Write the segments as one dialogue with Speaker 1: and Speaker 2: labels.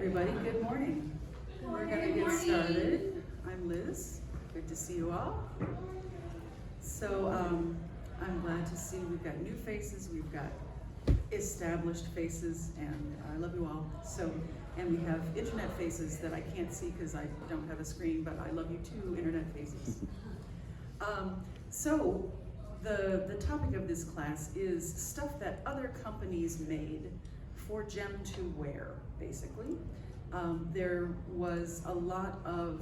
Speaker 1: everybody. Good morning. We're going to get started. I'm Liz. Good to see you all. So I'm glad to see we've got new faces, we've got established faces, and I love you all. So, and we have internet faces that I can't see because I don't have a screen, but I love you too, internet faces. So the topic of this class is stuff that other companies made for Gem to wear, basically. There was a lot of,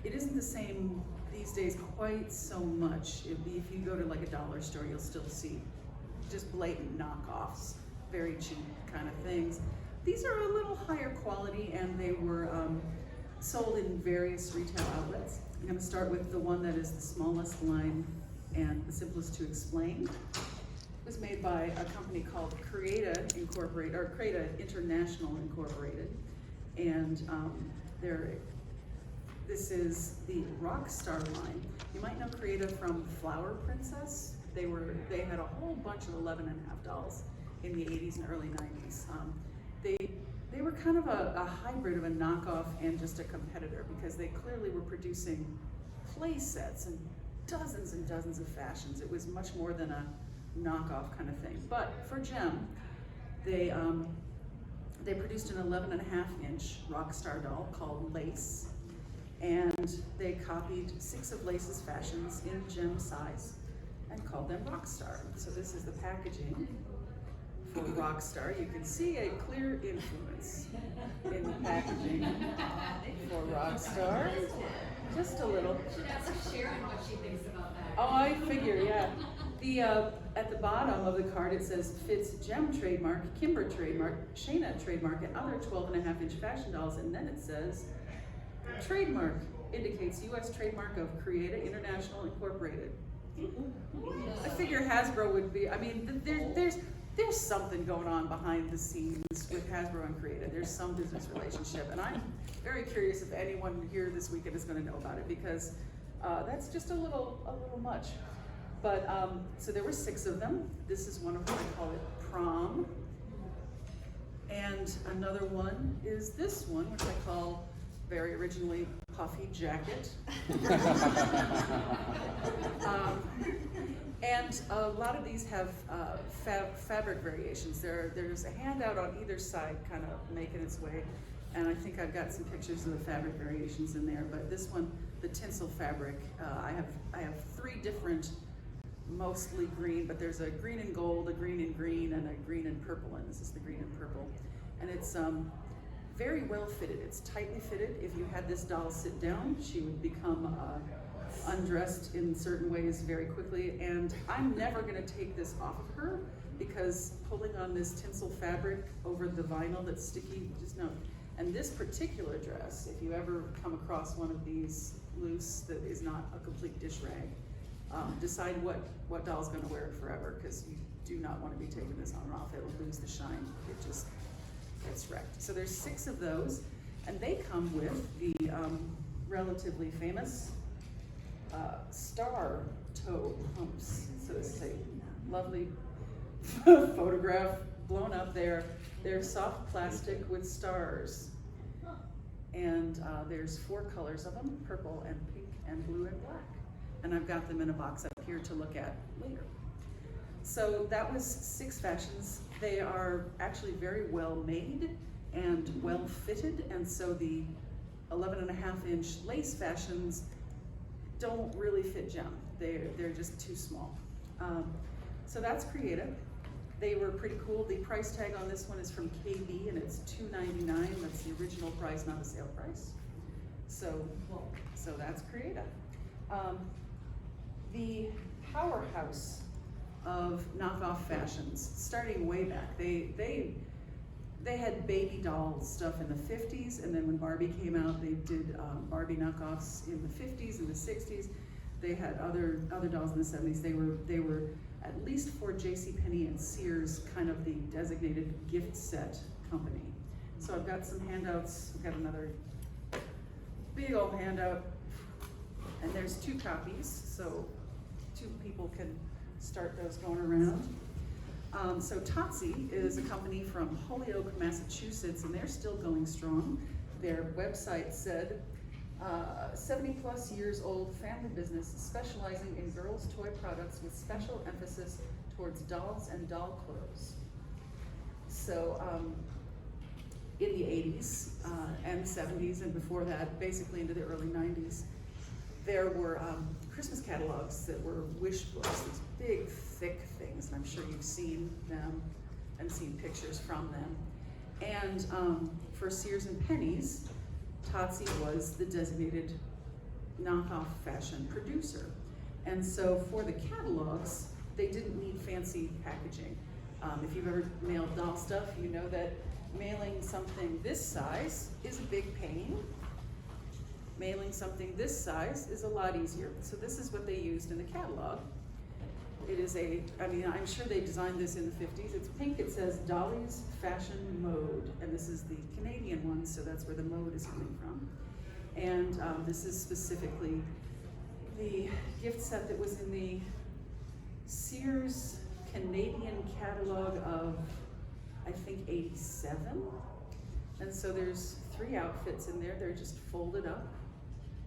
Speaker 1: it isn't the same these days quite so much. If you go to like a dollar store, you'll still see just blatant knockoffs, very cheap kind of things. These are a little higher quality, and they were sold in various retail outlets. I'm going to start with the one that is the smallest line and the simplest to explain. It was made by a company called Creata Incorporated, or Creata International Incorporated, and this is the Rockstar line. You might know Creata from Flower Princess. They had a whole bunch of 11.5 dolls in the 80s and early 90s. They were kind of a hybrid of a knockoff and just a competitor, because they clearly were producing play sets and dozens of fashions. It was much more than a knockoff kind of thing. But for Gem, they produced an 11.5-inch Rockstar doll called Lace, and they copied 6 of Lace's fashions in Gem size and called them Rockstar. So this is the packaging for Rockstar. You can see a clear influence in the packaging for Rockstar. Just a little.
Speaker 2: Should ask Sharon what she thinks about that.
Speaker 1: Oh, I figure, yeah. At the bottom of the card it says Fitz Gem trademark, Kimber trademark, Shayna trademark, and other 12.5-inch fashion dolls, and then it says trademark indicates U.S. trademark of Creata International Incorporated. I figure Hasbro would be. I mean, there's something going on behind the scenes with Hasbro and Creata. There's some business relationship, and I'm very curious if anyone here this weekend is going to know about it, because that's just a little much. But so there were 6 of them. This is one of them. I call it Prom, and another one is this one, which I call very originally Puffy Jacket. And a lot of these have fabric variations. There's a handout on either side kind of making its way, and I think I've got some pictures of the fabric variations in there. But this one, the tinsel fabric, I have 3 different, mostly green, but there's a green and gold, a green and green, and a green and purple, and this is the green and purple. And it's very well fitted. It's tightly fitted. If you had this doll sit down, she would become undressed in certain ways very quickly, and I'm never going to take this off of her, because pulling on this tinsel fabric over the vinyl that's sticky, just no. And this particular dress, if you ever come across one of these loose that is not a complete dish rag, decide what doll's going to wear it forever, because you do not want to be taking this on and off. It will lose the shine. It just gets wrecked. So there's 6 of those, and they come with the relatively famous star toe pumps. So this is a lovely photograph blown up there. They're soft plastic with stars, and there's 4 colors of them: purple and pink and blue and black. And I've got them in a box up here to look at later. So that was 6 fashions. They are actually very well made and well fitted, and so the 11.5-inch lace fashions don't really fit Gem. They're just too small. So that's Creata. They were pretty cool. The price tag on this one is from KB, and it's $2.99. That's the original price, not the sale price. So that's Creata. The powerhouse of knockoff fashions, starting way back. They had baby doll stuff in the 50s, and then when Barbie came out, they did Barbie knockoffs in the 50s and the 60s. They had other dolls in the 70s. They were at least for JCPenney and Sears kind of the designated gift set company. So I've got some handouts. I've got another big old handout, and there's 2 copies, so 2 people can start those going around. So Totsi is a company from Holyoke, Massachusetts, and they're still going strong. Their website said, 70 plus years old family business specializing in girls' toy products with special emphasis towards dolls and doll clothes. So in the 80s and 70s and before that, basically into the early 90s, there were Christmas catalogs that were wish books, these big, thick things, and I'm sure you've seen them and seen pictures from them. And for Sears and Penny's, Totsi was the designated knockoff fashion producer. And so for the catalogs, they didn't need fancy packaging. If you've ever mailed doll stuff, you know that mailing something this size is a big pain. Mailing something this size is a lot easier. So this is what they used in the catalog. It is I'm sure they designed this in the 50s. It's pink, it says Dolly's Fashion Mode, and this is the Canadian one, so that's where the mode is coming from. And this is specifically the gift set that was in the Sears Canadian catalog of, I think, 87. And so there's 3 outfits in there. They're just folded up.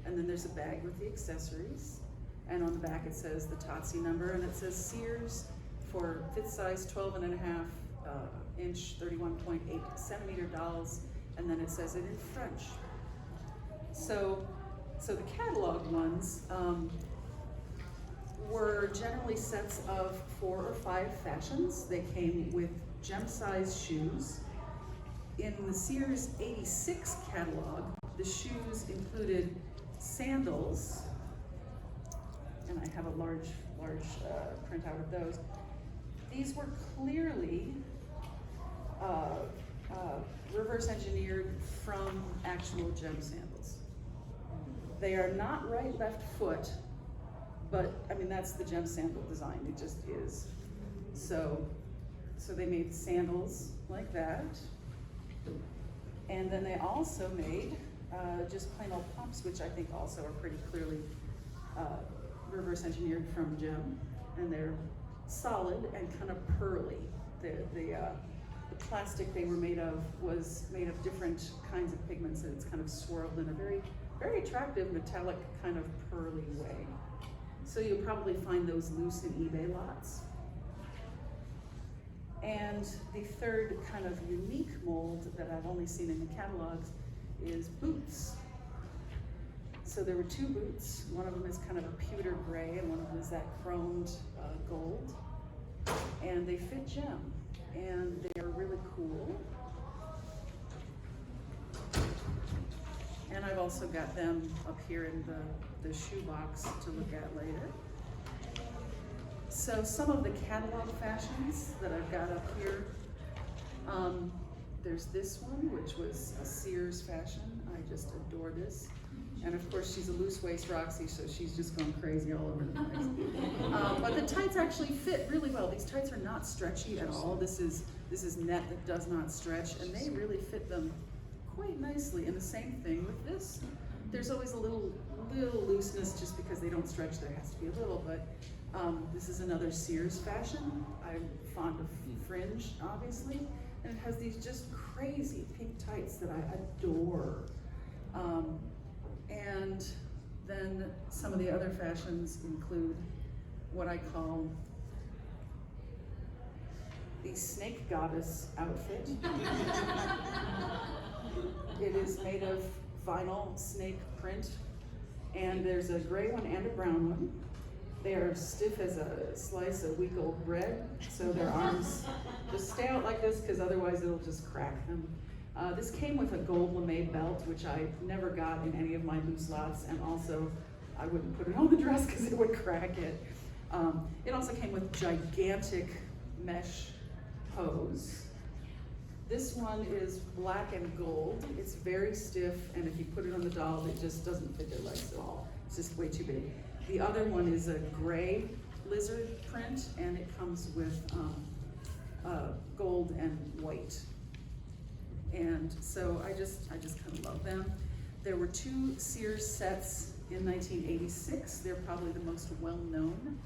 Speaker 1: And then there's a bag with the accessories. And on the back it says the Totsi number, and it says Sears for fit size 12.5 inch, 31.8 centimeter dolls, and then it says it in French. So the catalog ones were generally sets of 4 or 5 fashions. They came with gem size shoes. In the Sears 86 catalog, the shoes included sandals, and I have a large printout of those. These were clearly reverse engineered from actual gem sandals. They are not right, left foot, but I mean, that's the gem sandal design, it just is. So they made sandals like that. And then they also made just plain old pumps, which I think also are pretty clearly reverse engineered from gem, and they're solid and kind of pearly. The plastic they were made of was made of different kinds of pigments, and it's kind of swirled in a very, very attractive metallic kind of pearly way. So you'll probably find those loose in eBay lots. And the third kind of unique mold that I've only seen in the catalogs is boots. So there were 2 boots. One of them is kind of a pewter gray, and one of them is that chromed gold. And they fit gem, and they are really cool. And I've also got them up here in the shoe box to look at later. So some of the catalog fashions that I've got up here, there's this one, which was a Sears fashion. I just adore this. And of course, she's a loose waist Roxy, so she's just going crazy all over the place. But the tights actually fit really well. These tights are not stretchy at all. This is net that does not stretch, and they really fit them quite nicely. And the same thing with this. There's always a little looseness just because they don't stretch. There has to be a little, but this is another Sears fashion. I'm fond of fringe, obviously, and it has these just crazy pink tights that I adore. And then some of the other fashions include what I call the snake goddess outfit. It is made of vinyl snake print, and there's a gray one and a brown one. They are stiff as a slice of week-old bread, so their arms just stay out like this, because otherwise it'll just crack them. This came with a gold lame belt, which I never got in any of my loose lots, and also I wouldn't put it on the dress because it would crack it. It also came with gigantic mesh hose. This one is black and gold. It's very stiff, and if you put it on the doll, it just doesn't fit their legs at all. It's just way too big. The other one is a gray lizard print, and it comes with gold and white. And so I just kind of love them. There were 2 Sears sets in 1986. They're probably the most well-known.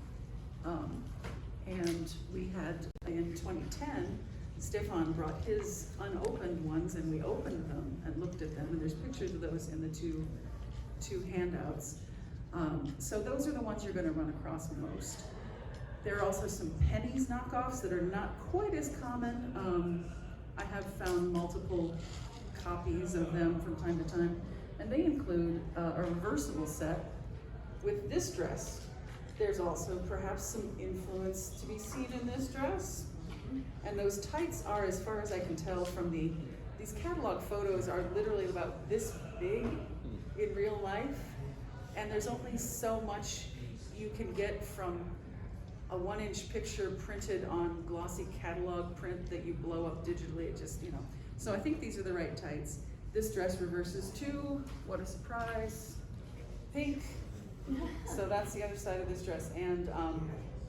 Speaker 1: And we had, in 2010, Stefan brought his unopened ones and we opened them and looked at them, and there's pictures of those in the two handouts. So those are the ones you're gonna run across most. There are also some pennies knockoffs that are not quite as common. I have found multiple copies of them from time to time, and they include a reversible set with this dress. There's also perhaps some influence to be seen in this dress. And those tights are, as far as I can tell from these catalog photos, are literally about this big in real life. And there's only so much you can get from a 1-inch picture printed on glossy catalog print that you blow up digitally. It just, So I think these are the right tights. This dress reverses too. What a surprise. Pink. So that's the other side of this dress. And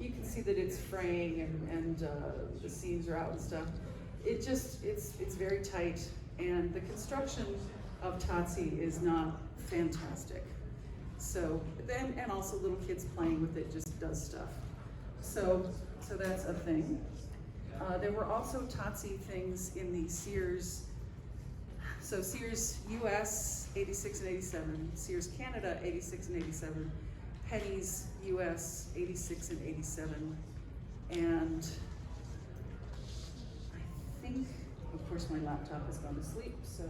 Speaker 1: you can see that it's fraying and the seams are out and stuff. It's very tight. And the construction of Tatsi is not fantastic. So then, and also little kids playing with it just does stuff. So that's a thing. There were also Tatsi things in the Sears. So Sears US 86 and 87, Sears Canada 86 and 87, Penny's US 86 and 87, and I think, of course, my laptop has gone to sleep, so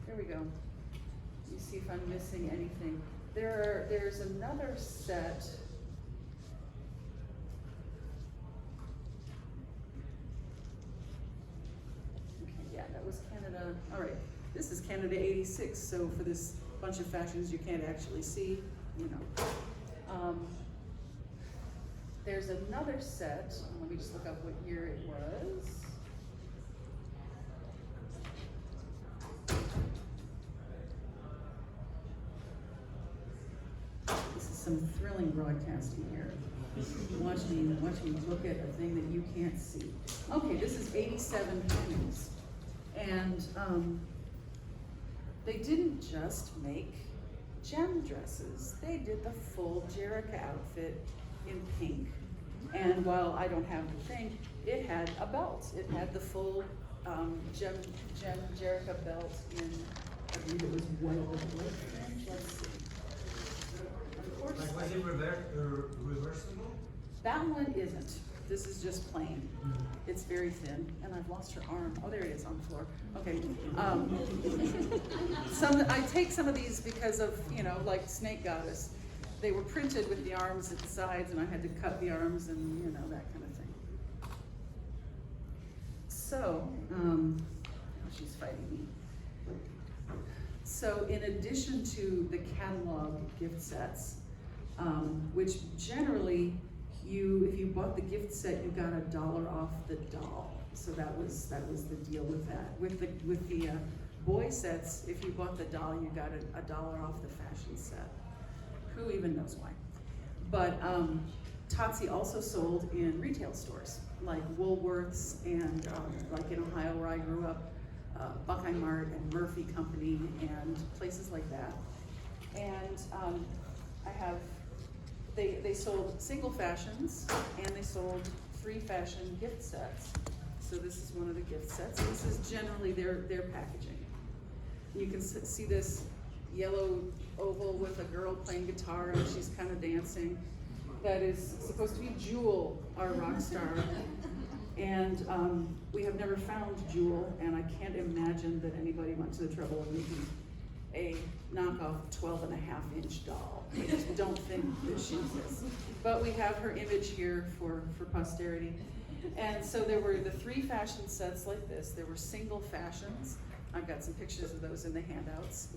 Speaker 1: here we go. You see if I'm missing anything. There's another set. That was Canada. All right, this is Canada 86, so for this bunch of fashions you can't actually see, There's another set. Let me just look up what year it was. This is some thrilling broadcasting here. Watch me look at a thing that you can't see. Okay, this is 87 pennies. And they didn't just make gem dresses. They did the full Jerrica outfit in pink. And while I don't have the thing, it had a belt. It had the full gem Jerrica belt in, I believe it was white. Let's see. Of course.
Speaker 3: Like, was it reversible?
Speaker 1: That one isn't. This is just plain. It's very thin, and I've lost her arm. Oh, there it is on the floor. Okay. I take some of these because of, like Snake Goddess. They were printed with the arms at the sides, and I had to cut the arms and, that kind of thing. So, she's fighting me. So in addition to the catalog gift sets, which generally, if you bought the gift set, you got $1 off the doll. So that was the deal with that. With the boy sets, if you bought the doll, you got $1 off the fashion set. Who even knows why? But Tatsi also sold in retail stores like Woolworths and like in Ohio where I grew up, Buckeye Mart and Murphy Company and places like that. And they sold single fashions and they sold 3 fashion gift sets. So this is one of the gift sets. This is generally their packaging. You can see this yellow oval with a girl playing guitar and she's kind of dancing. That is supposed to be Jewel, our rock star. And we have never found Jewel, and I can't imagine that anybody went to the trouble of making a knockoff 12.5-inch doll. I just don't think that she exists. But we have her image here for posterity. And so there were the 3 fashion sets like this. There were single fashions. I've got some pictures of those in the handouts.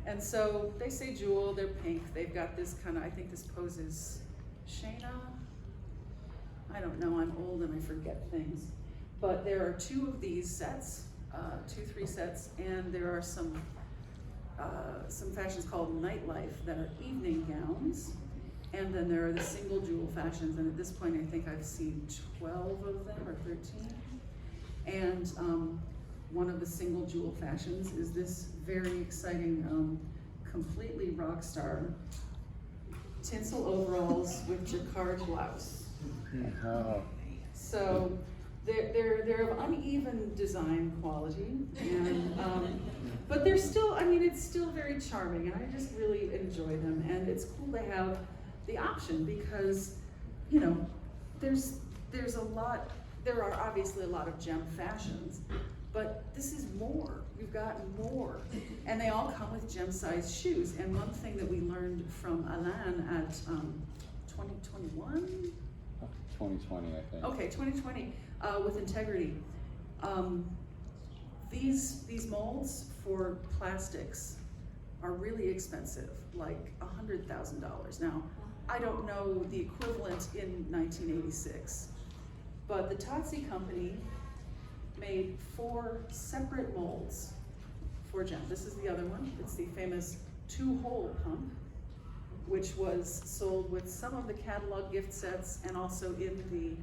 Speaker 1: And so they say Jewel, they're pink. They've got this kind of, I think this pose is Shayna. I don't know, I'm old and I forget things. But there are 2 of these sets, 3 sets, and there are some fashions called nightlife that are evening gowns. And then there are the single Jewel fashions, and at this point I think I've seen 12 of them, or 13. And one of the single Jewel fashions is this very exciting, completely rock star tinsel overalls with jacquard blouse.
Speaker 4: Oh.
Speaker 1: So they're of uneven design quality, and but they're still, I mean, it's still very charming, and I just really enjoy them. And it's cool to have the option because, you know, there's a lot. There are obviously a lot of gem fashions, but this is more. You've got more, and they all come with gem-sized shoes. And one thing that we learned from Alain at 2021.
Speaker 4: 2020, I think.
Speaker 1: Okay, 2020, with Integrity. These molds for plastics are really expensive, like $100,000. Now, I don't know the equivalent in 1986, but the Tatsi company made 4 separate molds for gem. This is the other one. It's the famous 2-hole pump, which was sold with some of the catalog gift sets and also in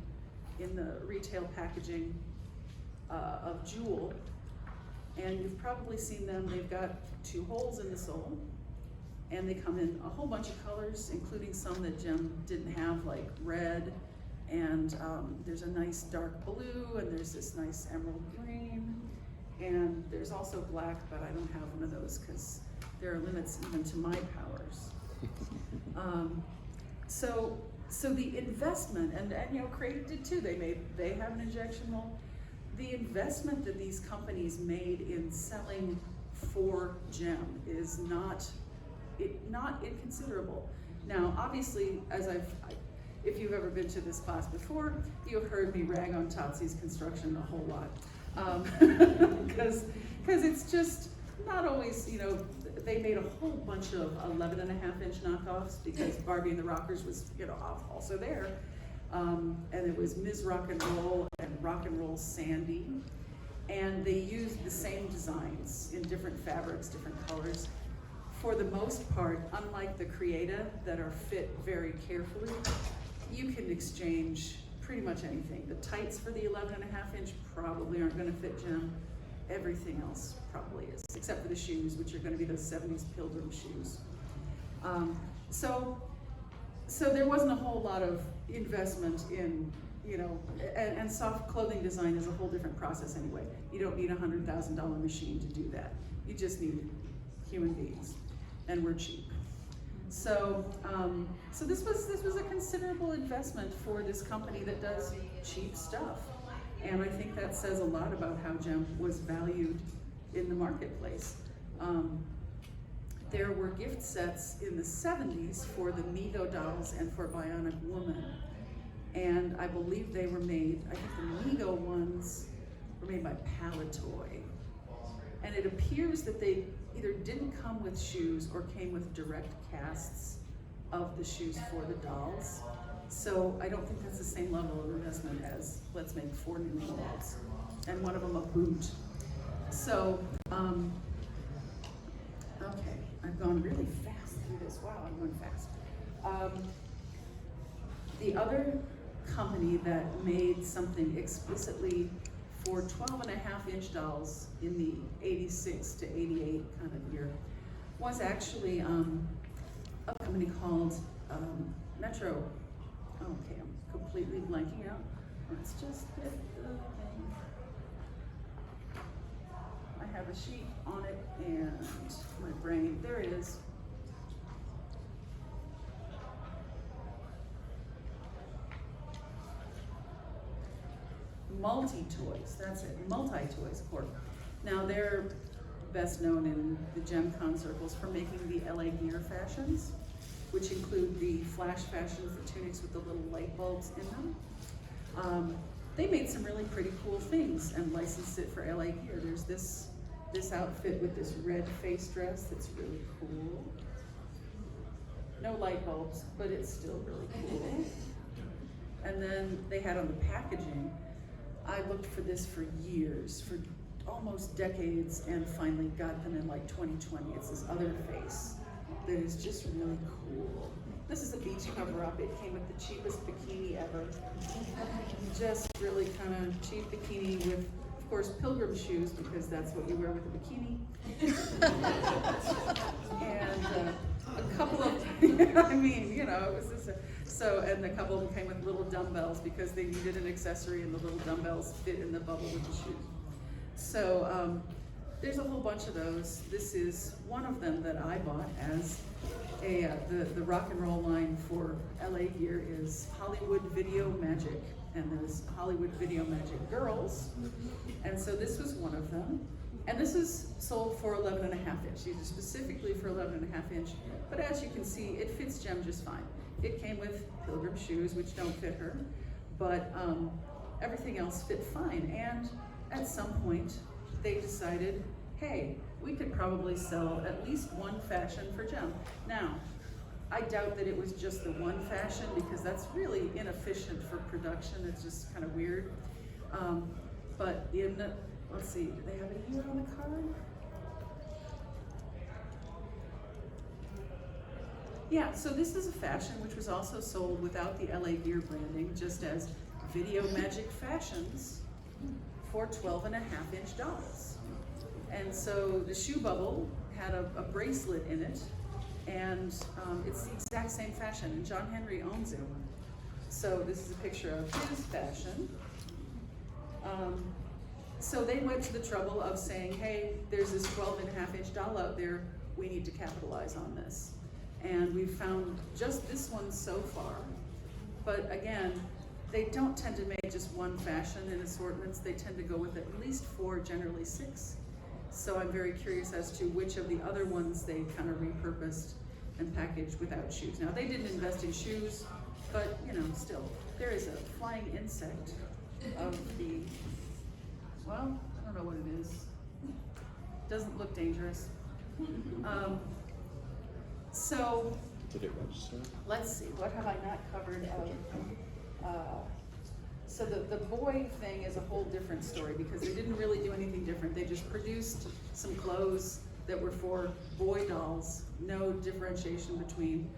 Speaker 1: the retail packaging of Jewel. And you've probably seen them. They've got 2 holes in the sole, and they come in a whole bunch of colors, including some that Gem didn't have, like red, and there's a nice dark blue, and there's this nice emerald green, and there's also black, but I don't have one of those because there are limits even to my powers. So the investment, and you know, Crate did too. They have an injection mold. The investment that these companies made in selling for Gem is not inconsiderable. Now, obviously, if you've ever been to this class before, you've heard me rag on Tatsi's construction a whole lot, because it's just not always, you know. They made a whole bunch of 11.5-inch knockoffs because Barbie and the Rockers was, you know, also there. And it was Ms. Rock and Roll Sandy. And they used the same designs in different fabrics, different colors. For the most part, unlike the Creata that are fit very carefully, you can exchange pretty much anything. The tights for the 11.5-inch probably aren't gonna fit Gem. Everything else probably is, except for the shoes, which are going to be those 70s Pilgrim shoes. So there wasn't a whole lot of investment in, you know, and soft clothing design is a whole different process anyway. You don't need a $100,000 machine to do that. You just need human beings, and we're cheap. So this was a considerable investment for this company that does cheap stuff. And I think that says a lot about how Gem was valued in the marketplace. There were gift sets in the 70s for the Mego dolls and for Bionic Woman. And I believe they were made, I think the Mego ones were made by Palatoy. And it appears that they either didn't come with shoes or came with direct casts of the shoes for the dolls. So I don't think that's the same level of investment as let's make 4 new molds, and one of them a boot. So, okay, I've gone really fast through this. Wow, I'm going fast. The other company that made something explicitly for 12.5-inch dolls in the 86 to 88 kind of year was actually a company called Metro. Okay, I'm completely blanking out. Let's just get the thing. I have a sheet on it and my brain, there it is. Multi-Toys, that's it, Multi-Toys Corp. Now they're best known in the JemCon circles for making the LA Gear fashions, which include the flash fashions, the tunics with the little light bulbs in them. They made some really pretty cool things and licensed it for LA Gear. There's this outfit with this red face dress that's really cool. No light bulbs, but it's still really cool. And then they had on the packaging, I looked for this for years, for almost decades, and finally got them in like 2020. It's this other face that is just really cool. This is a beach cover-up. It came with the cheapest bikini ever. Just really kind of cheap bikini with, of course, pilgrim shoes, because that's what you wear with a bikini. And a couple of I mean, you know, it was just so, and a couple of them came with little dumbbells because they needed an accessory, and the little dumbbells fit in the bubble with the shoes. So there's a whole bunch of those. This is one of them that I bought as a the rock and roll line for LA gear is Hollywood Video Magic, and there's Hollywood Video Magic Girls, and so this was one of them. And this is sold for 11.5 inch. These are specifically for 11.5 inch, but as you can see, it fits Jem just fine. It came with Pilgrim shoes, which don't fit her, but everything else fit fine. And at some point, they decided, hey, we could probably sell at least one fashion for Jem. Now, I doubt that it was just the one fashion, because that's really inefficient for production. It's just kind of weird. But in the, let's see, do they have a year on the card? Yeah, so this is a fashion which was also sold without the LA Gear branding, just as Video Magic Fashions for 12.5 inch dolls. And so the shoe bubble had a bracelet in it, and it's the exact same fashion, and John Henry owns it. So this is a picture of his fashion. So they went to the trouble of saying, hey, there's this 12.5 inch doll out there, we need to capitalize on this. And we've found just this one so far. But again, they don't tend to make just one fashion in assortments. They tend to go with at least 4, generally 6. So I'm very curious as to which of the other ones they kind of repurposed and packaged without shoes. Now, they didn't invest in shoes, but you know, still, there is a flying insect of the, well, I don't know what it is. Doesn't look dangerous. So,
Speaker 4: Did it register?
Speaker 1: let's see, what have I not covered of, so the boy thing is a whole different story, because they didn't really do anything different. They just produced some clothes that were for boy dolls, no differentiation between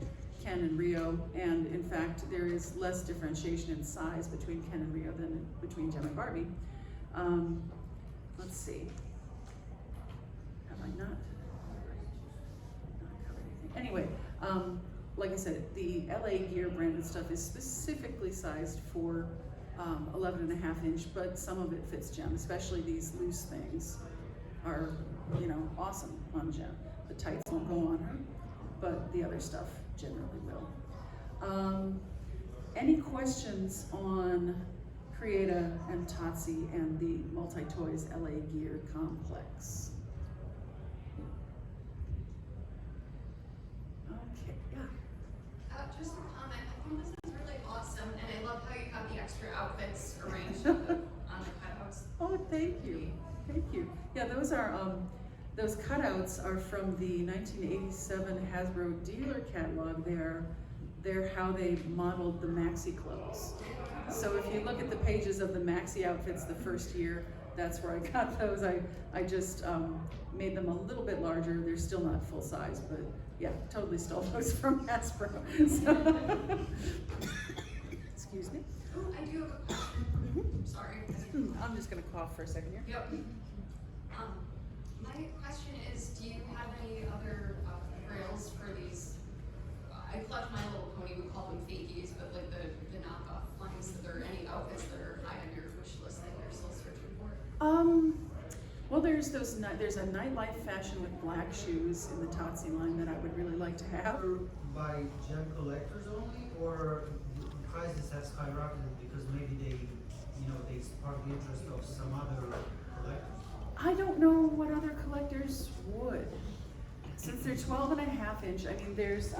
Speaker 1: Ken and Rio, and in fact, there is less differentiation in size between Ken and Rio than between Jem and Barbie. Let's see, have I not covered anything? Anyway, like I said, the LA Gear branded stuff is specifically sized for 11.5 inch, but some of it fits Jem, especially these loose things are, you know, awesome on Jem. The tights won't go on her, but the other stuff generally will. Any questions on Creata and Totsi and the Multi-Toys LA Gear complex? Okay, yeah.
Speaker 2: Just a comment, I think this is really awesome, and I love how you have the extra outfits arranged on the cutouts.
Speaker 1: Oh, thank you, thank you. Yeah, those cutouts are from the 1987 Hasbro dealer catalog. They're how they modeled the maxi clothes. So if you look at the pages of the maxi outfits the first year, that's where I got those. I just made them a little bit larger. They're still not full size, but yeah, totally stole those from Hasbro. So, excuse me.
Speaker 2: Oh, I do have a question. Sorry.
Speaker 1: I'm just gonna cough for a second here.
Speaker 2: Yep. My question is, do you have any other grails for these? I collect My Little Pony, we call them fakies, but like the knockoff lines. Are there any outfits that are high on your wish list that you're still searching for?
Speaker 1: Well, there's a nightlife fashion with black shoes in the Totsi line that I would really like to have.
Speaker 3: By Gem collectors only, or the prices have skyrocketed because maybe they spark the interest of some other collectors?
Speaker 1: I don't know what other collectors would. Since they're 12.5 inch, I mean, there's,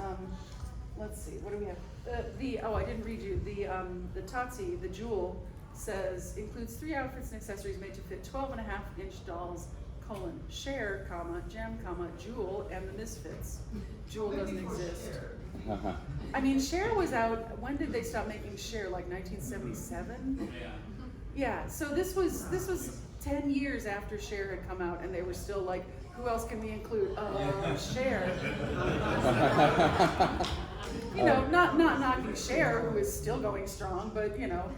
Speaker 1: let's see, what do we have? Oh, I didn't read you. The Totsi, the Jewel, says, includes 3 outfits and accessories made to fit 12.5 inch dolls, Cher, Gem, Jewel, and the Misfits. Jewel doesn't exist. I mean, Cher was out, when did they stop making Cher, like 1977? Yeah, so this was 10 years after Cher had come out, and they were still like, who else can we include? Cher. You know, not knocking Cher, who is still going strong, but you know.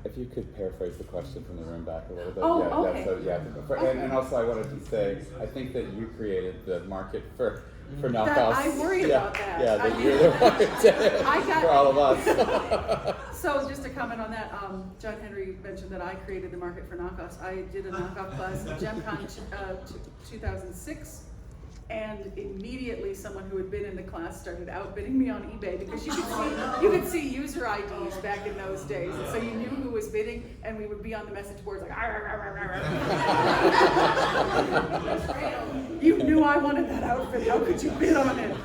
Speaker 4: If you could paraphrase the question from the room back a little bit.
Speaker 1: Oh,
Speaker 4: yeah,
Speaker 1: okay.
Speaker 4: And also I wanted to say, I think that you created the market for for
Speaker 3: That
Speaker 4: knockoffs.
Speaker 1: I worry about that.
Speaker 4: Yeah,
Speaker 1: I
Speaker 4: that
Speaker 1: mean,
Speaker 4: you're the one who did it
Speaker 1: I got-
Speaker 4: for all of us.
Speaker 1: So just to comment on that, John Henry mentioned that I created the market for knockoffs. I did a knockoff class at JemCon 2006, and immediately someone who had been in the class started outbidding me on eBay because you could see user IDs back in those days, and so you knew who was bidding, and we would be on the message boards like, "Arr, arr, arr, arr, arr." You knew I wanted that outfit. How could you bid on it?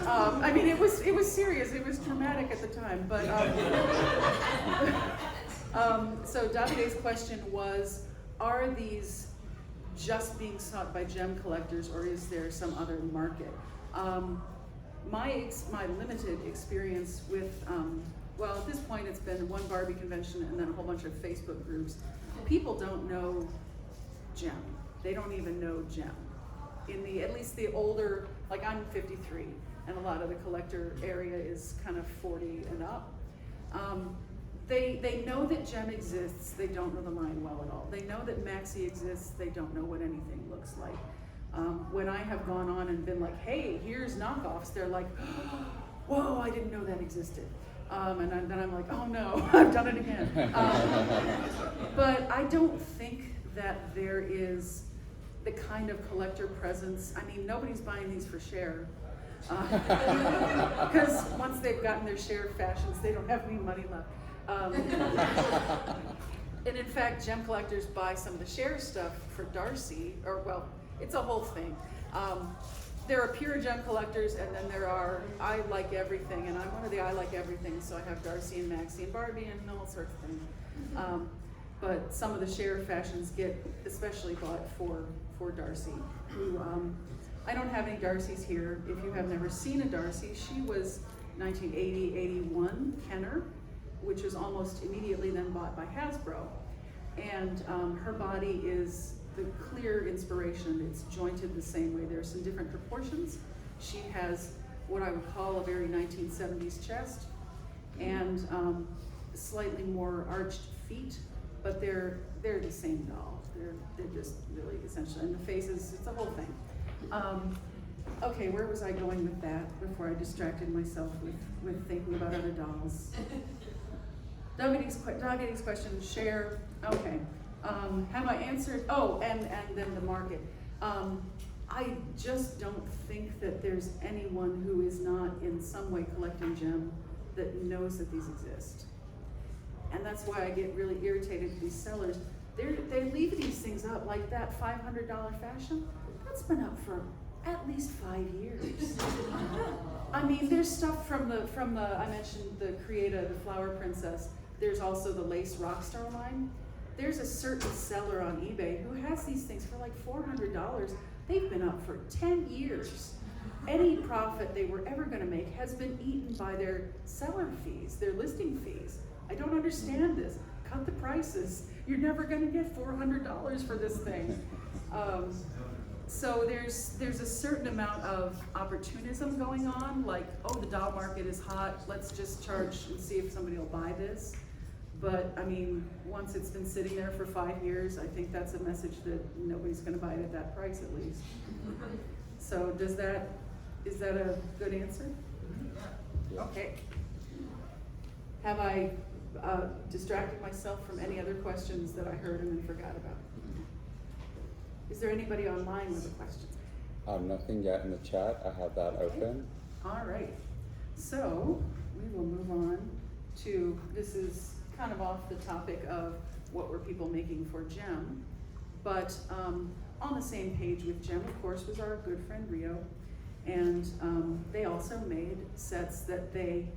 Speaker 1: I mean, it was serious. It was dramatic at the time, but so Davide's question was, are these just being sought by gem collectors, or is there some other market? My limited experience with, well, at this point it's been one Barbie convention and then a whole bunch of Facebook groups. People don't know gem. They don't even know gem. At least the older, like I'm 53, and a lot of the collector area is kind of 40 and up. They know that gem exists, they don't know the line well at all. They know that maxi exists, they don't know what anything looks like. When I have gone on and been like, hey, here's knockoffs, they're like, whoa, I didn't know that existed. And then I'm like, oh no, I've done it again. But I don't think that there is the kind of collector presence. I mean, nobody's buying these for share. Because once they've gotten their share of fashions, they don't have any money left. And in fact, gem collectors buy some of the share stuff for Darcy, or well, it's a whole thing. There are pure gem collectors, and then there are I like everything, and I'm one of the I like everything, so I have Darcy and Maxie and Barbie and all sorts of things. But some of the share fashions get especially bought for Darcy, who, I don't have any Darcys here. If you have never seen a Darcy, she was 1980-81 Kenner, which was almost immediately then bought by Hasbro. And her body is the clear inspiration. It's jointed the same way. There are some different proportions. She has what I would call a very 1970s chest and slightly more arched feet, but they're the same doll. They're just really essentially, and the faces, it's a whole thing. Okay, where was I going with that before I distracted myself with thinking about other dolls? Davide's question, share, okay. Have I answered, oh, and then the market. I just don't think that there's anyone who is not in some way collecting gem that knows that these exist. And that's why I get really irritated with these sellers. They leave these things up, like that $500 fashion, that's been up for at least 5 years. I mean, there's stuff from the I mentioned the Creata, the Flower Princess. There's also the Lace Rockstar line. There's a certain seller on eBay who has these things for like $400. They've been up for 10 years. Any profit they were ever gonna make has been eaten by their seller fees, their listing fees. I don't understand this. Cut the prices. You're never gonna get $400 for this thing. So there's a certain amount of opportunism going on, like, oh, the doll market is hot, let's just charge and see if somebody will buy this. But I mean, once it's been sitting there for 5 years, I think that's a message that nobody's gonna buy it at that price at least. So is that a good answer? Okay. Have I distracted myself from any other questions that I heard and then forgot about? Is there anybody online with a question?
Speaker 4: Nothing yet in the chat. I have that open.
Speaker 1: All right. So we will move on to, this is kind of off the topic of what were people making for Gem, but on the same page with Gem, of course, was our good friend Rio, and they also made sets that they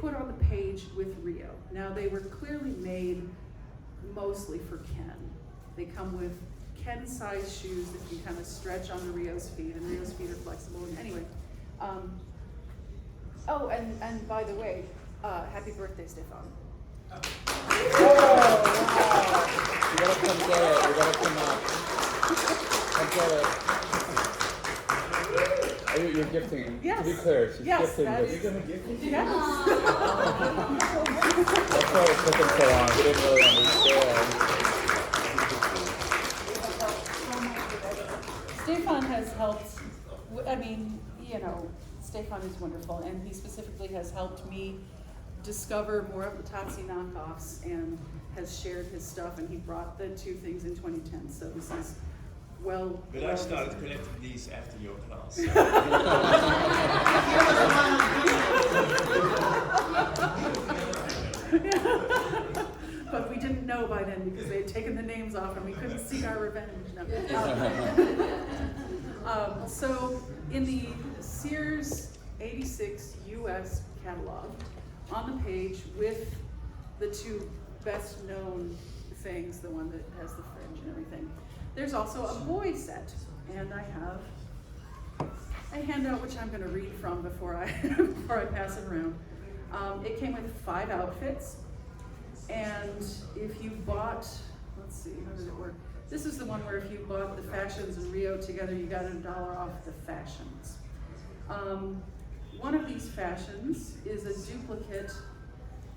Speaker 1: put on the page with Rio. Now they were clearly made mostly for Ken. They come with Ken size shoes that can kind of stretch onto Rio's feet, and Rio's feet are flexible. And anyway, oh, and by the way, happy birthday, Stefan.
Speaker 4: Oh, wow. You gotta come get it. You gotta come up. Come get it. You're gifting.
Speaker 1: Yes.
Speaker 4: To be clear, she's
Speaker 1: Yes,
Speaker 4: gifting
Speaker 1: that
Speaker 4: this.
Speaker 1: is-
Speaker 3: You're gonna gift it?
Speaker 1: Yes.
Speaker 4: That's why it took him so long. We didn't really understand.
Speaker 1: Stefan has helped, I mean, you know, Stefan is wonderful, and he specifically has helped me discover more of the Tatsi knockoffs and has shared his stuff, and he brought the two things in 2010, so this is well.
Speaker 5: But I started collecting these after your class.
Speaker 1: But we didn't know by then because they had taken the names off and we couldn't seek our revenge. No. So in the Sears 86 US catalog, on the page with the two best known things, the one that has the fringe and everything, there's also a boy set. And I have a handout which I'm going to read from before I pass it around. It came with 5 outfits, and if you bought, let's see, how did it work? This is the one where if you bought the fashions and Rio together, you got $1 off the fashions. One of these fashions is a duplicate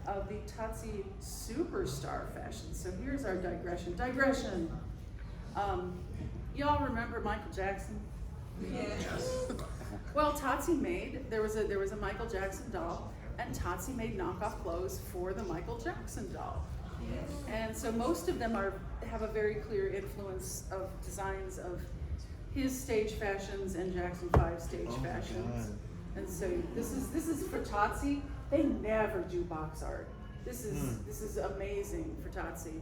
Speaker 1: of the Tatsi Superstar fashion. So here's our digression. Y'all remember Michael Jackson?
Speaker 5: Yes.
Speaker 1: Well, Tatsi made, there was a Michael Jackson doll, and Tatsi made knockoff clothes for the Michael Jackson doll.
Speaker 5: Yes.
Speaker 1: And so most of them have a very clear influence of designs of his stage fashions and Jackson 5 stage fashions.
Speaker 6: God.
Speaker 1: And so this is for Tatsi. They never do box art. This is amazing for Tatsi.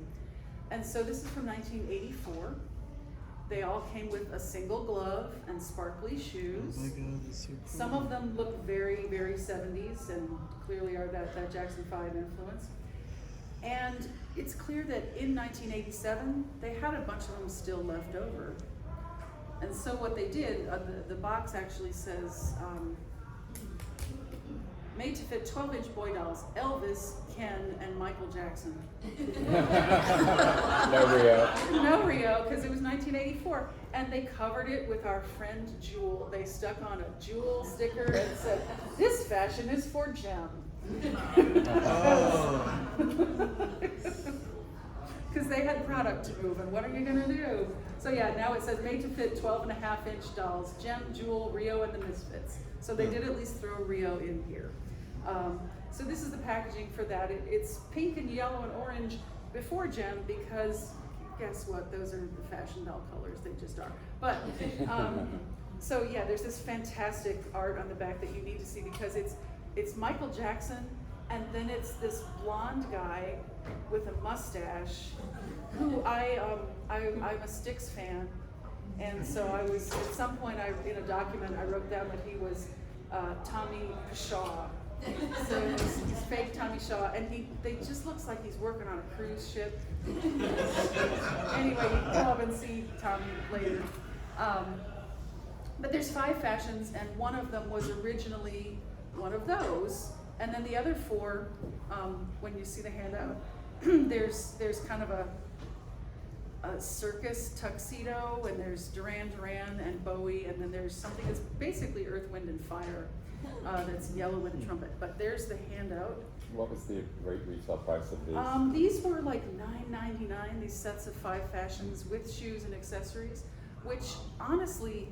Speaker 1: And so this is from 1984. They all came with a single glove and sparkly shoes.
Speaker 6: Oh my God, that's so cool.
Speaker 1: Some of them look very, very 70s and clearly are that Jackson 5 influence. And it's clear that in 1987, they had a bunch of them still left over. And so what they did, the box actually says, made to fit 12-inch boy dolls, Elvis, Ken, and Michael Jackson.
Speaker 4: No Rio.
Speaker 1: No Rio, because it was 1984. And they covered it with our friend Jewel. They stuck on a Jewel sticker and said, "This fashion is for Jem."
Speaker 6: Oh.
Speaker 1: Because they had product to move, and what are you gonna do? So yeah, now it says made to fit 12.5-inch dolls, Jem, Jewel, Rio, and the Misfits. So they did at least throw Rio in here. So this is the packaging for that. It's pink and yellow and orange before Jem because guess what? Those are the fashion doll colors. They just are. But so yeah, there's this fantastic art on the back that you need to see because it's Michael Jackson, and then it's this blonde guy with a mustache who I'm a Styx fan, and so I was at some point in a document I wrote down that he was Tommy Shaw. So he's fake Tommy Shaw, and they just looks like he's working on a cruise ship. Anyway, you can come up and see Tommy later. But there's 5 fashions, and one of them was originally one of those, and then the other 4, when you see the handout, there's kind of a circus tuxedo, and there's Duran Duran and Bowie, and then there's something that's basically Earth, Wind, and Fire. That's yellow with a trumpet. But there's the handout.
Speaker 4: What was the retail price of these?
Speaker 1: These were like $9.99. These sets of 5 fashions with shoes and accessories, which honestly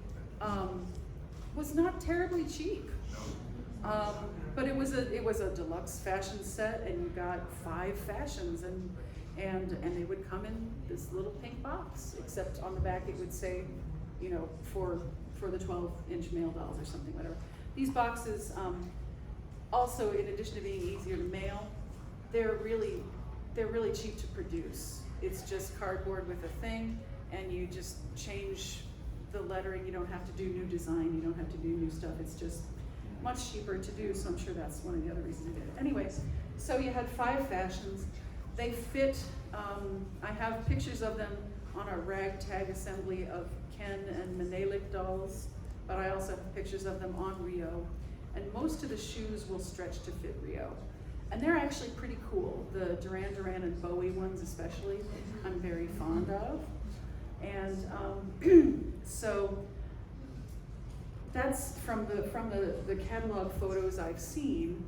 Speaker 1: was not terribly cheap. But it was a deluxe fashion set, and you got 5 fashions, and they would come in this little pink box. Except on the back it would say, you know, for the 12-inch male dolls or something, whatever. These boxes, also in addition to being easier to mail, they're really cheap to produce. It's just cardboard with a thing, and you just change the lettering. You don't have to do new design. You don't have to do new stuff. It's just much cheaper to do, so I'm sure that's one of the other reasons I did it. Anyways, so you had 5 fashions. They fit, I have pictures of them on our ragtag assembly of Ken and Menelik dolls, but I also have pictures of them on Rio. And most of the shoes will stretch to fit Rio. And they're actually pretty cool. The Duran Duran and Bowie ones especially, I'm very fond of. And so that's from the catalog photos I've seen.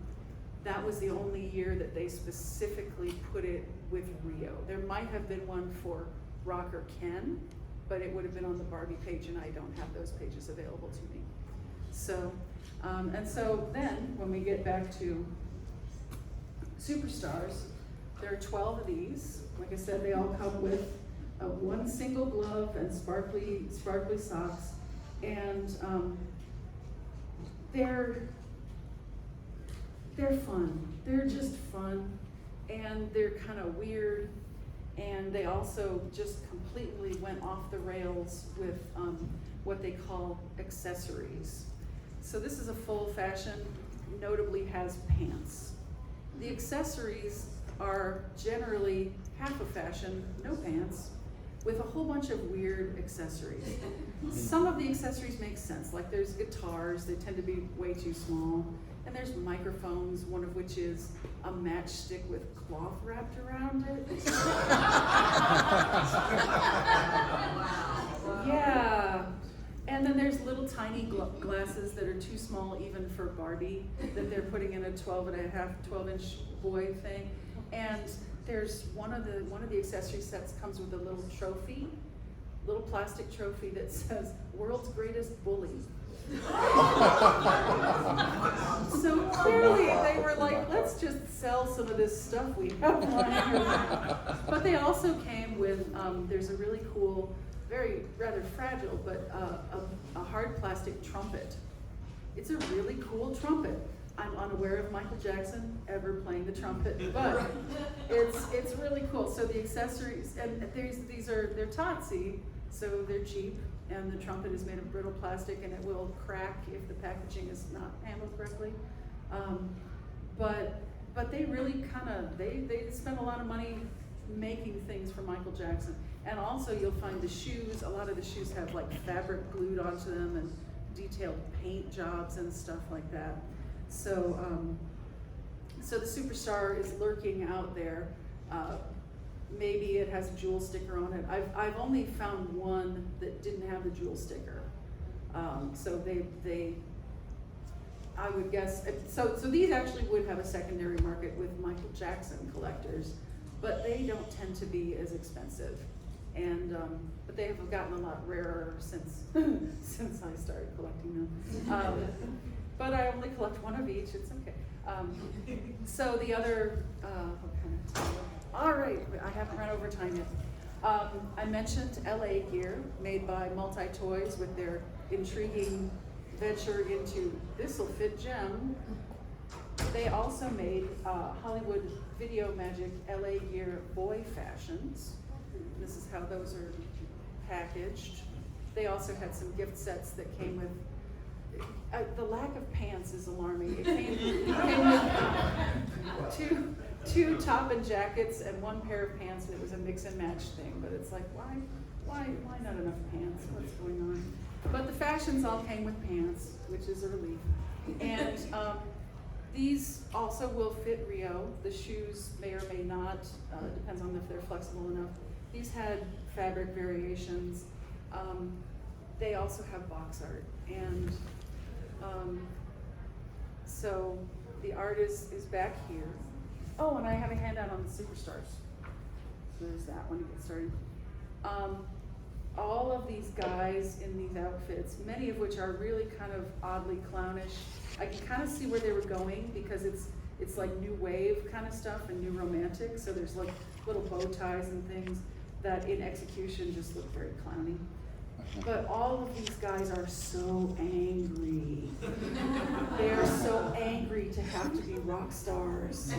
Speaker 1: That was the only year that they specifically put it with Rio. There might have been one for Rocker Ken, but it would have been on the Barbie page, and I don't have those pages available to me. So, and so then, when we get back to Superstars, there are 12 of these. Like I said, they all come with one single glove and sparkly socks, and they're fun. They're just fun, and they're kind of weird, and they also just completely went off the rails with what they call accessories. So this is a full fashion, notably has pants. The accessories are generally half a fashion, no pants, with a whole bunch of weird accessories. Some of the accessories make sense, like there's guitars, they tend to be way too small, and there's microphones, one of which is a matchstick with cloth wrapped around it. Yeah. And then there's little tiny glasses that are too small even for Barbie, that they're putting in a 12-inch boy thing. And there's one of the accessory sets comes with a little trophy, little plastic trophy that says "World's Greatest Bully." So clearly they were like, let's just sell some of this stuff we have lying around. But they also came with, there's a really cool, rather fragile, but a hard plastic trumpet. It's a really cool trumpet. I'm unaware of Michael Jackson ever playing the trumpet, but it's really cool. So the accessories, and they're Totsie, so they're cheap, and the trumpet is made of brittle plastic, and it will crack if the packaging is not handled correctly. But they really they spend a lot of money making things for Michael Jackson. And also you'll find the shoes, a lot of the shoes have like fabric glued onto them and detailed paint jobs and stuff like that. So, so the Superstar is lurking out there. Maybe it has a jewel sticker on it. I've only found one that didn't have the jewel sticker. So I would guess, so these actually would have a secondary market with Michael Jackson collectors, but they don't tend to be as expensive. And, but they have gotten a lot rarer since I started collecting them. But I only collect one of each, it's okay. So the other, all right, I haven't run over time yet. I mentioned LA Gear, made by Multi Toys with their intriguing venture into This'll Fit Jem. They also made Hollywood Video Magic LA Gear boy fashions. This is how those are packaged. They also had some gift sets that came with, the lack of pants is alarming. It came with two top and jackets and one pair of pants, and it was a mix and match thing, but it's like, why not enough pants? What's going on? But the fashions all came with pants, which is a relief. And these also will fit Rio. The shoes may or may not, depends on if they're flexible enough. These had fabric variations. They also have box art. And so the art is back here. Oh, and I have a handout on the Superstars. So there's that one to get started. All of these guys in these outfits, many of which are really kind of oddly clownish. I can kind of see where they were going because it's like new wave kind of stuff and new romantic. So there's like little bow ties and things that in execution just look very clowny. But all of these guys are so angry. They're so angry to have to be rock stars.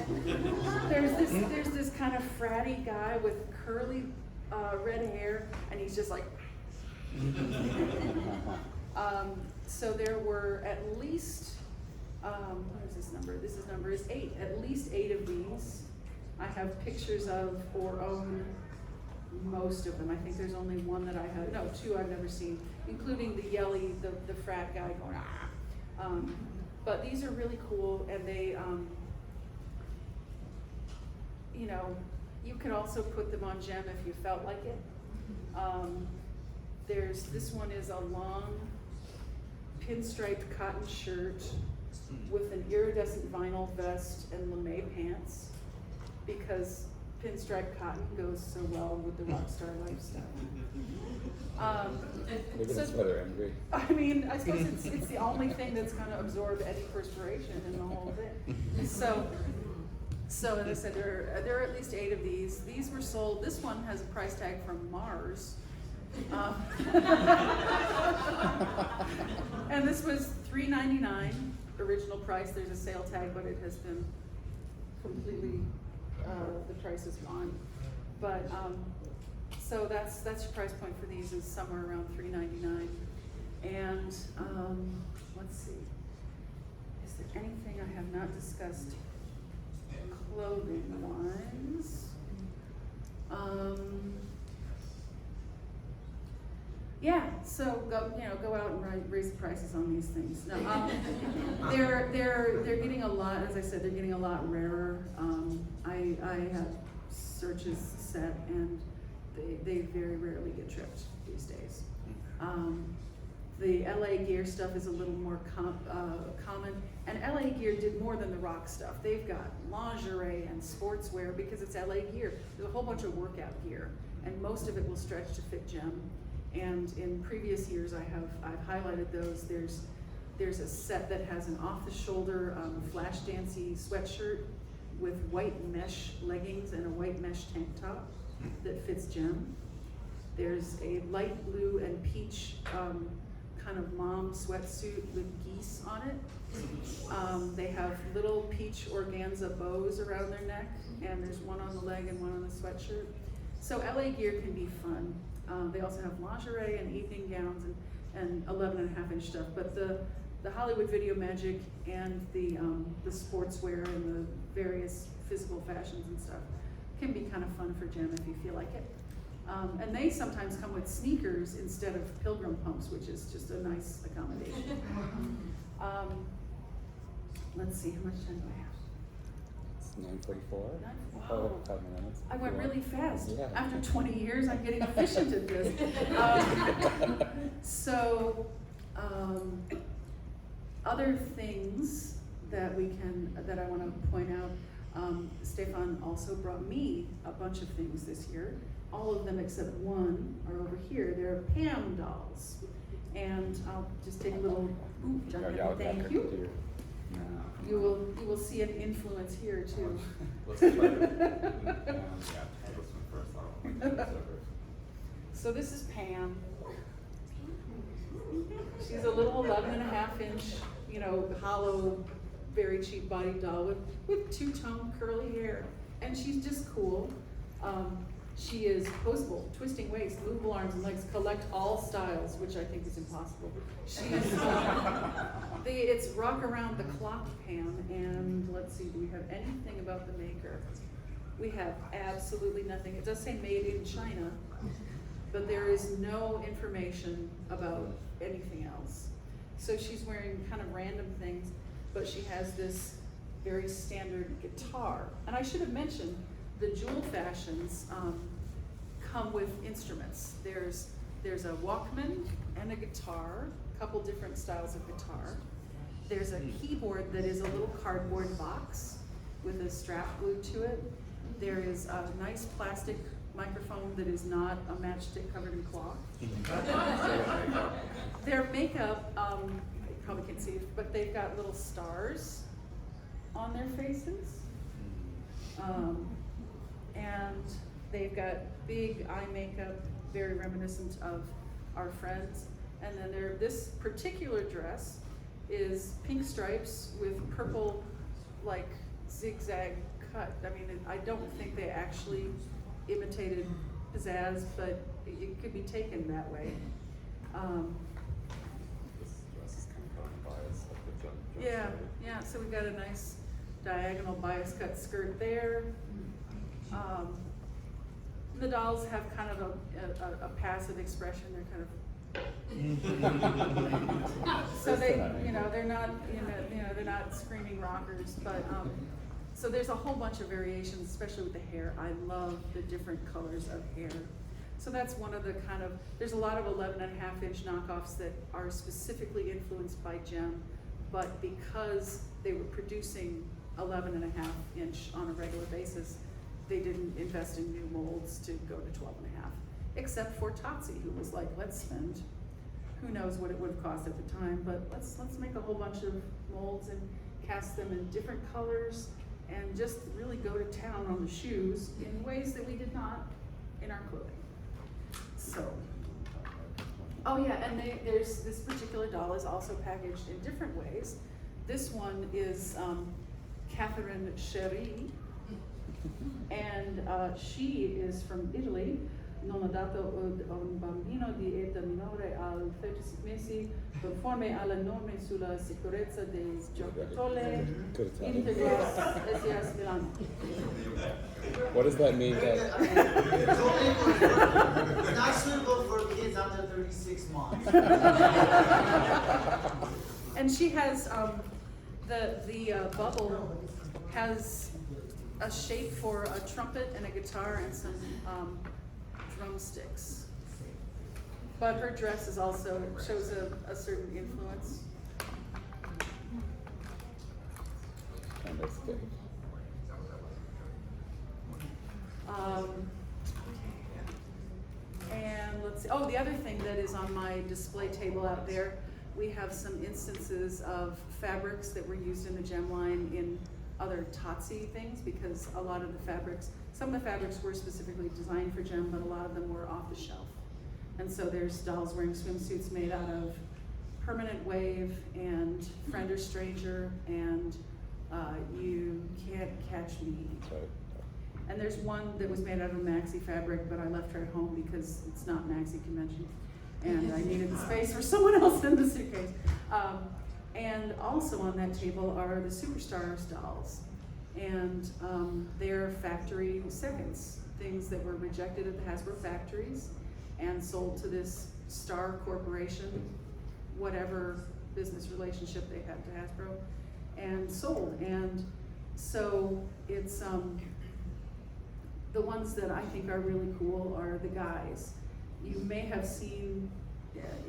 Speaker 1: There's this kind of fratty guy with curly red hair, and he's just like. So there were at least, what is this number? This number is 8. At least 8 of these. I have pictures of or own most of them. I think there's only one that I have, no, 2 I've never seen, including the yelly, the frat guy going, ah. But these are really cool, and they, you know, you could also put them on Jem if you felt like it. This one is a long pinstriped cotton shirt with an iridescent vinyl vest and lame pants, because pinstripe cotton goes so well with the rock star lifestyle.
Speaker 4: Maybe
Speaker 1: So-
Speaker 4: that's why they're angry.
Speaker 1: I mean, I suppose it's the only thing that's gonna absorb any perspiration in the whole thing. So as I said, there are at least 8 of these. These were sold, this one has a price tag from Mars. And this was $3.99 original price. There's a sale tag, but it has been completely, the price is gone. But, so that's your price point for these, is somewhere around $3.99. And, let's see, is there anything I have not discussed clothing wise? Yeah, so go out and raise the prices on these things. No, they're getting a lot, as I said, they're getting a lot rarer. I have searches set and they very rarely get tripped these days. The LA Gear stuff is a little more common, and LA Gear did more than the rock stuff. They've got lingerie and sportswear because it's LA Gear. There's a whole bunch of workout gear, and most of it will stretch to fit Jem. And in previous years, I've highlighted those. There's a set that has an off-the-shoulder flash dancey sweatshirt with white mesh leggings and a white mesh tank top that fits Jem. There's a light blue and peach kind of mom sweatsuit with geese on it. They have little peach organza bows around their neck, and there's one on the leg and one on the sweatshirt. So LA Gear can be fun. They also have lingerie and evening gowns and 11.5-inch stuff. But the Hollywood Video Magic and the sportswear and the various physical fashions and stuff can be kind of fun for Jem if you feel like it. And they sometimes come with sneakers instead of pilgrim pumps, which is just a nice accommodation. Let's see, how much time do I have?
Speaker 4: It's 9:44.
Speaker 1: Wow.
Speaker 4: 5 minutes.
Speaker 1: I went really fast.
Speaker 4: Yeah.
Speaker 1: After 20 years, I'm getting efficient at this. So, other things that I want to point out, Stefan also brought me a bunch of things this year. All of them except one are over here. They're Pam dolls. And I'll just take a little, jump in, thank you. You will see an influence here too.
Speaker 4: Let's try it.
Speaker 1: So this is Pam. She's a little 11.5-inch, hollow, very cheap body doll with two-tone curly hair. And she's just cool. She is posable, twisting waist, movable arms and legs, collect all styles, which I think is impossible. She's, it's rock around the clock Pam, and let's see, do we have anything about the maker? We have absolutely nothing. It does say made in China, but there is no information about anything else. So she's wearing kind of random things, but she has this very standard guitar. And I should have mentioned, the jewel fashions come with instruments. There's a Walkman and a guitar, a couple different styles of guitar. There's a keyboard that is a little cardboard box with a strap glued to it. There is a nice plastic microphone that is not a matchstick covered in cloth. Their makeup, you probably can't see it, but they've got little stars on their faces. And they've got big eye makeup, very reminiscent of our friends. And then this particular dress is pink stripes with purple, like, zigzag cut. I mean, I don't think they actually imitated pizzazz, but it could be taken that way.
Speaker 4: This dress is kind of going bias of the jump.
Speaker 1: Yeah, so we've got a nice diagonal bias cut skirt there. The dolls have kind of a passive expression. They're kind of so they're not screaming rockers, but so there's a whole bunch of variations, especially with the hair. I love the different colors of hair. So that's one of the there's a lot of 11.5-inch knockoffs that are specifically influenced by Jem, but because they were producing 11.5-inch on a regular basis, they didn't invest in new molds to go to 12.5, except for Totsi, who was like, let's spend, who knows what it would have cost at the time, but let's make a whole bunch of molds and cast them in different colors and just really go to town on the shoes in ways that we did not in our clothing. So, oh yeah, and there's this particular doll is also packaged in different ways. This one is Catherine Cherie, and she is from Italy. Non ho dato un bambino di età minore al 36 mesi conforme alle norme sulla sicurezza dei giocatori integrato SES Milano.
Speaker 4: What does that mean, guys?
Speaker 3: It's not suitable for kids under 36 months.
Speaker 1: And she has the bubble has a shape for a trumpet and a guitar and some drumsticks. But her dress is also shows a certain influence.
Speaker 4: Fantastic.
Speaker 1: And let's see. Oh, the other thing that is on my display table out there, we have some instances of fabrics that were used in the gem line in other Totsi things, because a lot of the fabrics, some of the fabrics were specifically designed for gem, but a lot of them were off the shelf. And so there's dolls wearing swimsuits made out of Permanent Wave and Friend or Stranger and You Can't Catch Me.
Speaker 4: That's right.
Speaker 1: And there's one that was made out of maxi fabric, but I left her at home because it's not maxi convention. And I needed the space for someone else in the suitcase. And also on that table are the Superstars dolls. And they're factory seconds, things that were rejected at the Hasbro factories and sold to this Star Corporation, whatever business relationship they had to Hasbro, and sold. And so it's, the ones that I think are really cool are the guys. You may have seen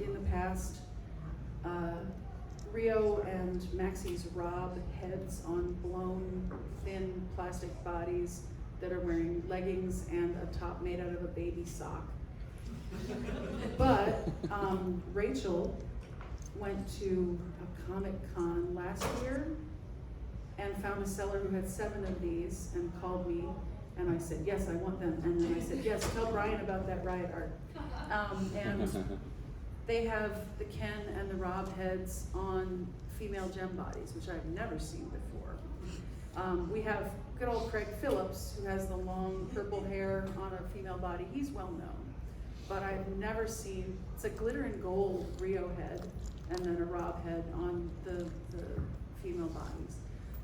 Speaker 1: in the past Rio and Maxi's Rob heads on blown, thin plastic bodies that are wearing leggings and a top made out of a baby sock. But Rachel went to a Comic-Con last year and found a seller who had 7 of these and called me, and I said, yes, I want them. And then I said, yes, tell Brian about that riot art. And they have the Ken and the Rob heads on female gem bodies, which I've never seen before. We have good old Craig Phillips, who has the long purple hair on a female body. He's well known, but I've never seen, it's a glitter and gold Rio head and then a Rob head on the female bodies.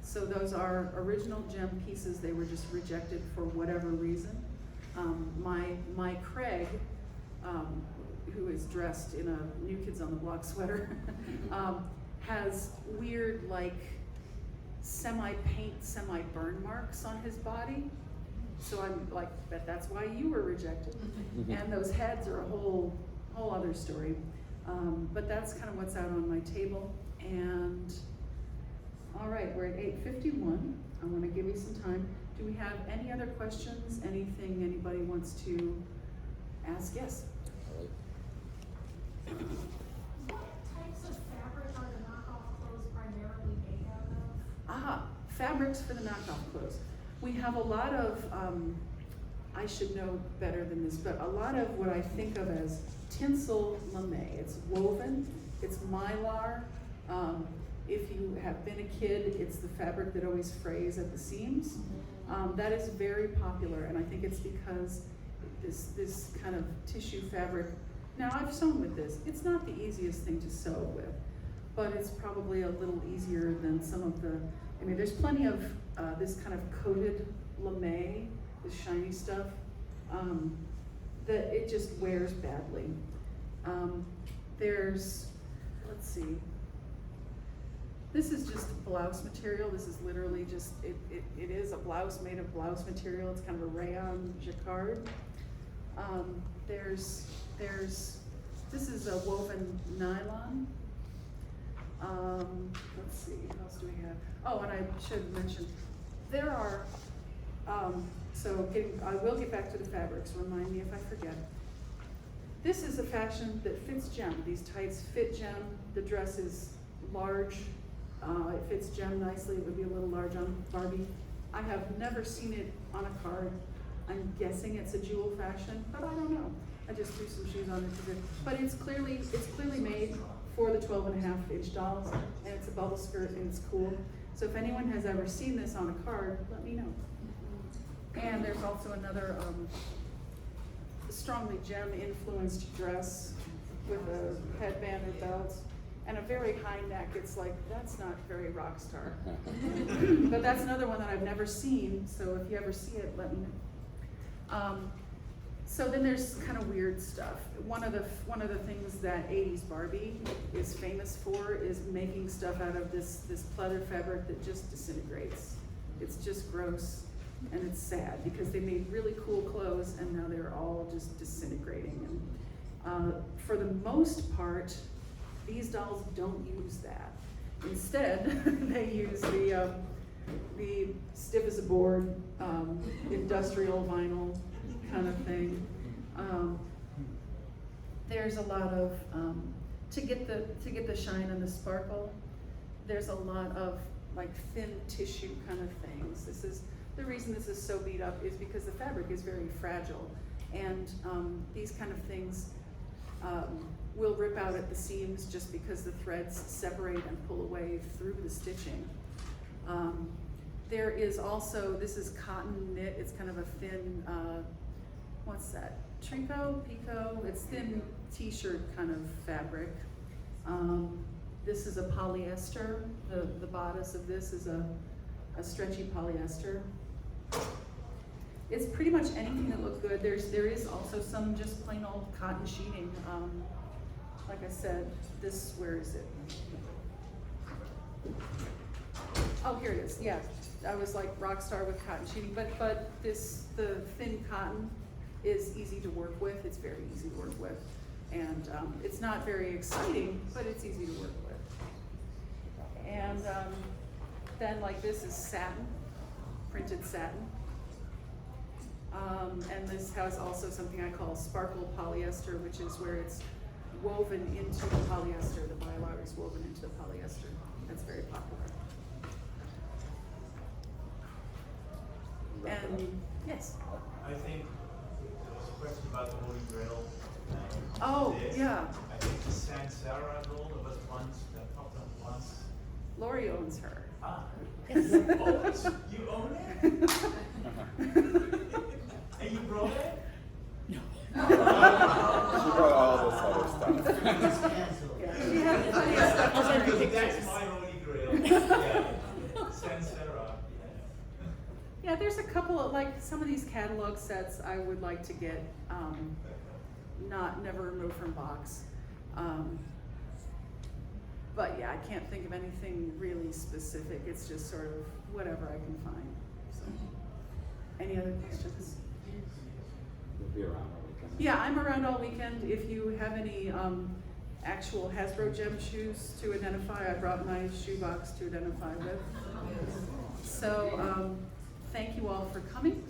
Speaker 1: So those are original gem pieces. They were just rejected for whatever reason. My Craig, who is dressed in a New Kids on the Block sweater, has weird, like, semi-paint, semi-burn marks on his body. So I'm like, bet that's why you were rejected. And those heads are a whole other story. But that's kind of what's out on my table. And all right, we're at 8:51. I want to give you some time. Do we have any other questions? Anything anybody wants to ask? Yes.
Speaker 6: What types of fabric are the knockoff clothes primarily made out of?
Speaker 1: Fabrics for the knockoff clothes. We have a lot of, I should know better than this, but a lot of what I think of as tinsel lame. It's woven, it's mylar. If you have been a kid, it's the fabric that always frays at the seams. That is very popular, and I think it's because this kind of tissue fabric. Now, I've sewn with this. It's not the easiest thing to sew with, but it's probably a little easier than some of the, I mean, there's plenty of this kind of coated lame, this shiny stuff, that it just wears badly. There's, let's see, this is just blouse material. This is literally just, it is a blouse made of blouse material. It's kind of a rayon jacquard. This is a woven nylon. Let's see, what else do we have? Oh, and I should mention, there are I will get back to the fabrics, remind me if I forget. This is a fashion that fits Jem. These tights fit Jem. The dress is large. It fits Jem nicely. It would be a little large on Barbie. I have never seen it on a card. I'm guessing it's a jewel fashion, but I don't know. I just threw some shoes on it. But it's clearly made for the 12.5-inch dolls, and it's a bubble skirt and it's cool. So if anyone has ever seen this on a card, let me know. And there's also another strongly Jem influenced dress with a headband or belt and a very high neck. It's like, that's not very rock star. But that's another one that I've never seen, so if you ever see it, let me know. So then there's kind of weird stuff. One of the things that 80s Barbie is famous for is making stuff out of this pleather fabric that just disintegrates. It's just gross and it's sad because they made really cool clothes and now they're all just disintegrating. And for the most part, these dolls don't use that. Instead, they use the stiff as a board, industrial vinyl kind of thing. There's a lot of to get the shine and the sparkle. There's a lot of like thin tissue kind of things. This is the reason this is so beat up is because the fabric is very fragile, and these kind of things will rip out at the seams just because the threads separate and pull away through the stitching. There is also, this is cotton knit. It's kind of a thin, what's that? Trico, pico, it's thin t-shirt kind of fabric. This is a polyester. The bodice of this is a stretchy polyester. It's pretty much anything that looks good. There is also some just plain old cotton sheeting. Like I said, this, where is it? Oh, here it is, yeah. I was like rock star with cotton sheeting, but the thin cotton is easy to work with. It's very easy to work with. And it's not very exciting, but it's easy to work with. And then like this is satin, printed satin. And this has also something I call sparkle polyester, which is where it's woven into the polyester. The mylar is woven into the polyester. That's very popular. And yes.
Speaker 7: I think there was a question about the Holy Grail.
Speaker 1: Oh,
Speaker 7: This.
Speaker 1: yeah.
Speaker 7: I think the Saint Sarah doll, there was once, that popped up once.
Speaker 1: Lori owns her.
Speaker 7: Ah. Oh, you own it? And you brought it?
Speaker 4: She brought all this other stuff.
Speaker 3: It's canceled.
Speaker 1: Yeah, she had plenty of stuff to
Speaker 7: Because
Speaker 1: bring.
Speaker 7: that's my Holy Grail. Yeah. Saint Sarah.
Speaker 1: Yeah, there's a couple of, like, some of these catalog sets I would like to get, never removed from box. But yeah, I can't think of anything really specific. It's just sort of whatever I can find. So, any other questions?
Speaker 4: You'll be around all weekend.
Speaker 1: Yeah, I'm around all weekend. If you have any actual Hasbro Gem shoes to identify, I brought my shoe box to identify with. So, thank you all for coming.